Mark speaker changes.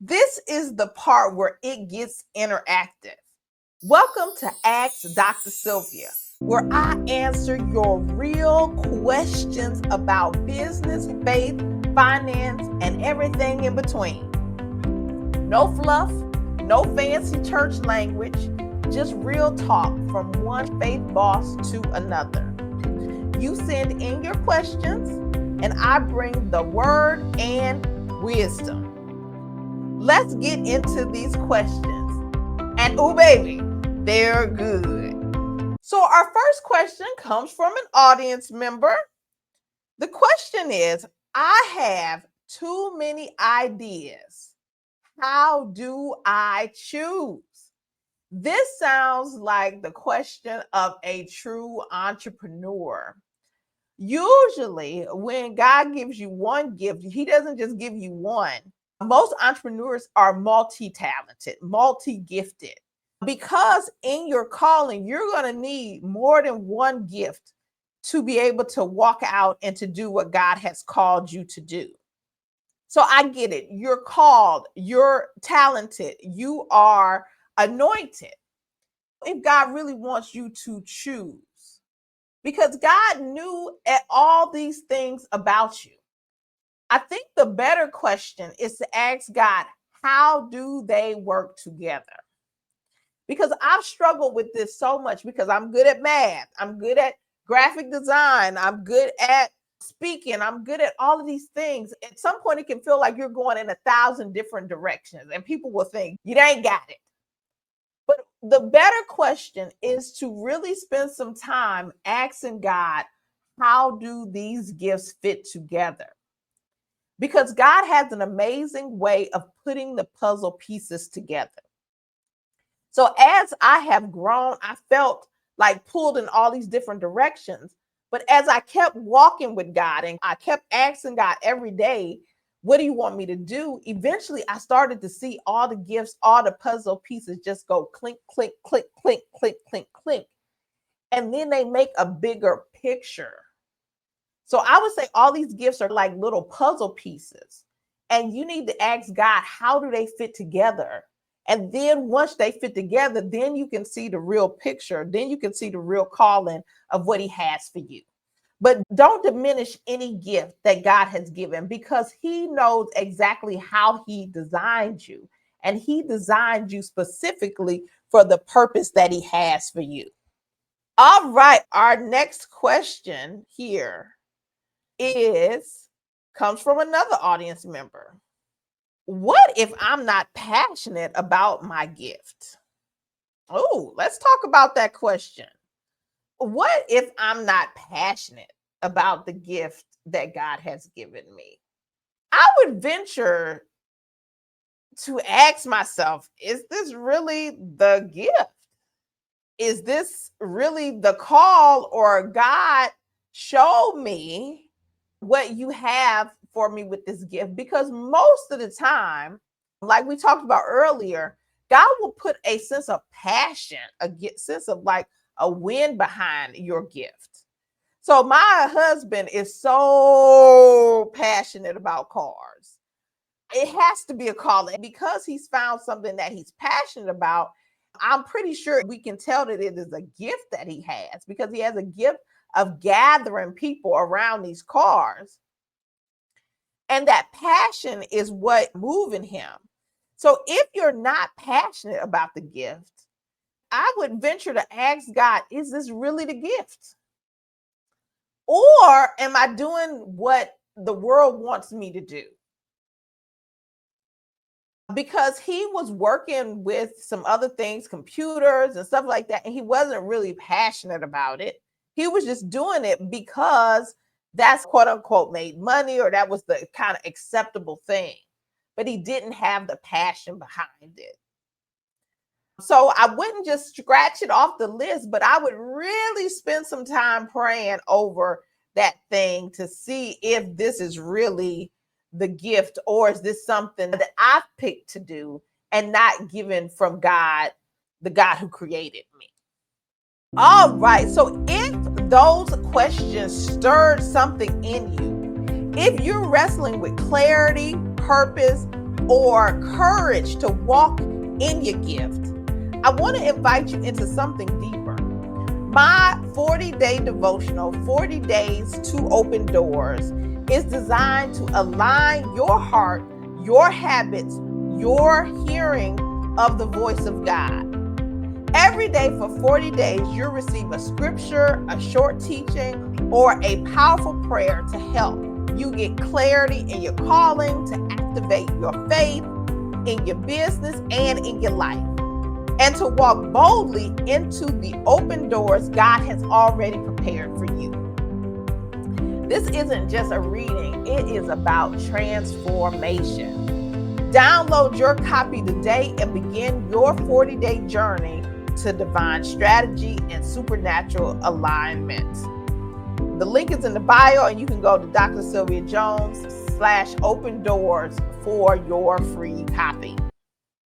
Speaker 1: This is the part where it gets interactive. Welcome to Ask Dr. Sylvia, where I answer your real questions about business, faith, finance, and everything in between. No fluff, no fancy church language, just real talk from one faith boss to another. You send in your questions, and I bring the word and wisdom. Let's get into these questions. And oh baby, they're good. So our first question comes from an audience member. The question is, I have too many ideas. How do I choose? This sounds like the question of a true entrepreneur. Usually, when God gives you one gift, He doesn't just give you one. Most entrepreneurs are multi-talented, multi-gifted, because in your calling, you're going to need more than one gift to be able to walk out and to do what God has called you to do. So I get it. You're called, you're talented, you are anointed. If God really wants you to choose, because God knew all these things about you. I think the better question is to ask God, how do they work together? Because I've struggled with this so much because I'm good at math. I'm good at graphic design. I'm good at speaking. I'm good at all of these things. At some point, it can feel like you're going in 1,000 different directions and people will think you ain't got it. But the better question is to really spend some time asking God, how do these gifts fit together? Because God has an amazing way of putting the puzzle pieces together. So as I have grown, I felt like pulled in all these different directions. But as I kept walking with God and I kept asking God every day, what do you want me to do? Eventually, I started to see all the gifts, all the puzzle pieces just go clink, clink, clink, clink, clink, clink, clink. And then they make a bigger picture. So I would say all these gifts are like little puzzle pieces. And you need to ask God, how do they fit together? And then once they fit together, then you can see the real picture. Then you can see the real calling of what He has for you. But don't diminish any gift that God has given, because He knows exactly how He designed you. And He designed you specifically for the purpose that He has for you. All right, our next question here comes from another audience member. What if I'm not passionate about my gift? Oh, let's talk about that question. What if I'm not passionate about the gift that God has given me? I would venture to ask myself, is this really the gift? Is this really the call, or God showed me what you have for me with this gift? Because most of the time, like we talked about earlier, God will put a sense of passion, a sense of like a wind behind your gift. So my husband is so passionate about cars. It has to be a calling because he's found something that he's passionate about. I'm pretty sure we can tell that it is a gift that he has, because he has a gift of gathering people around these cars. And that passion is what moving him. So if you're not passionate about the gift, I would venture to ask God, is this really the gift? Or am I doing what the world wants me to do? Because he was working with some other things, computers and stuff like that, and he wasn't really passionate about it. He was just doing it because that's quote unquote made money, or that was the kind of acceptable thing. But he didn't have the passion behind it. So I wouldn't just scratch it off the list, but I would really spend some time praying over that thing to see if this is really the gift, or is this something that I've picked to do and not given from God, the God who created me. All right. So if those questions stirred something in you, if you're wrestling with clarity, purpose, or courage to walk in your gift, I want to invite you into something deeper. My 40-day devotional, 40 days to open doors, is designed to align your heart, your habits, your hearing of the voice of God. Every day for 40 days, you'll receive a scripture, a short teaching, or a powerful prayer to help you get clarity in your calling, to activate your faith in your business and in your life, and to walk boldly into the open doors God has already prepared for you. This isn't just a reading, it is about transformation. Download your copy today and begin your 40-day journey to divine strategy and supernatural alignment. The link is in the bio, and you can go to Dr. Sylvia Jones /open doors for your free copy.